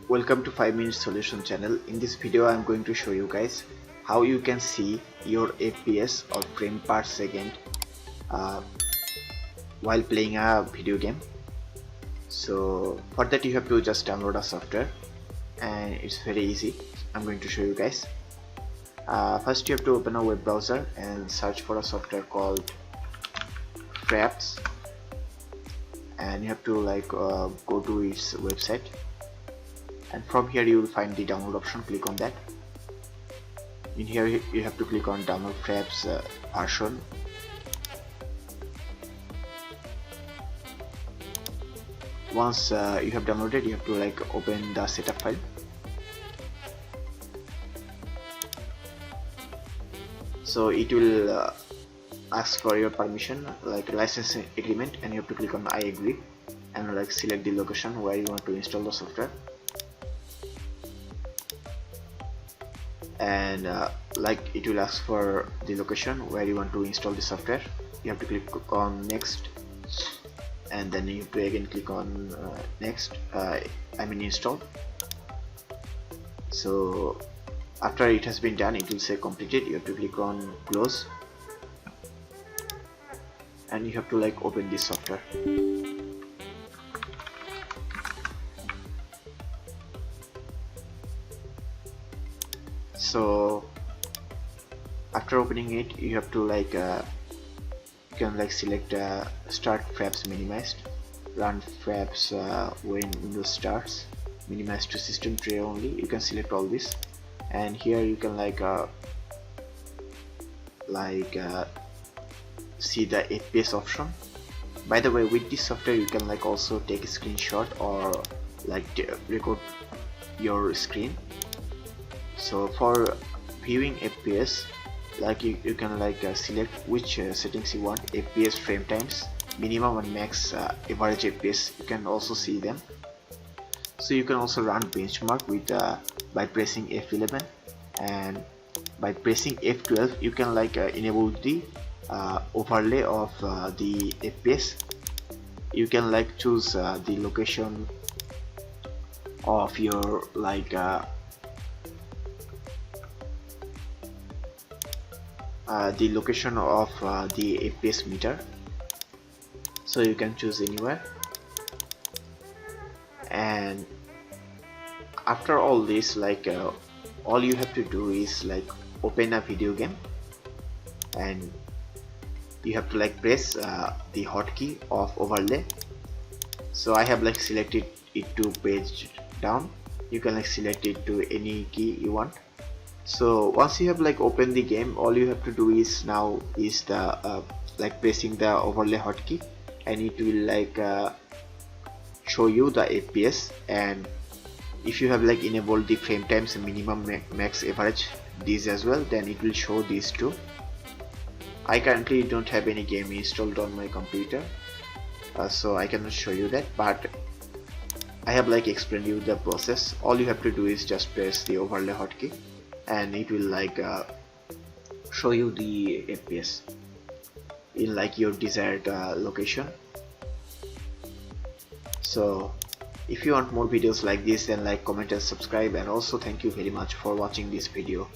Welcome to 5 Minute Solution channel. In this video I am going to show you guys how you can see your FPS or frame per second while playing a video game. So for that you have to just download a software and it's very easy. I'm going to show you guys. First you have to open a web browser and search for a software called Fraps, and you have to go to its website, and from here you will find the download option. Click on that. In here you have to click on download Fraps version. Once you have downloaded, you have to open the setup file. So it will ask for your permission, like license agreement, and you have to click on I agree and select the location where you want to install the software. And it will ask for the location where you want to install the software. You have to click on next, and then you have to again click on next, install. So after it has been done, it will say completed. You have to click on close, and you have to open this software. So after opening it, you have to you can select start Fraps minimized, run Fraps when Windows starts, minimize to system tray only. You can select all this, and here you can see the FPS option. By the way, with this software you can also take a screenshot or record your screen. So for viewing FPS, you can select which settings you want: FPS, frame times, minimum and max, average FPS. You can also see them. So you can also run benchmark with by pressing F11, and by pressing F12 you can enable the overlay of the FPS. You can choose the location of your the location of the FPS meter, so you can choose anywhere. And after all this, all you have to do is open a video game, and you have to press the hotkey of overlay. So I have selected it to page down. You can select it to any key you want. So once you have opened the game, all you have to do is now is the pressing the overlay hotkey, and it will show you the FPS. And if you have enabled the frame times, minimum, max, average, these as well, then it will show these two. I currently don't have any game installed on my computer, so I cannot show you that, but I have explained you the process. All you have to do is just press the overlay hotkey, and it will show you the FPS in your desired location. So if you want more videos like this, then comment and subscribe, and also thank you very much for watching this video.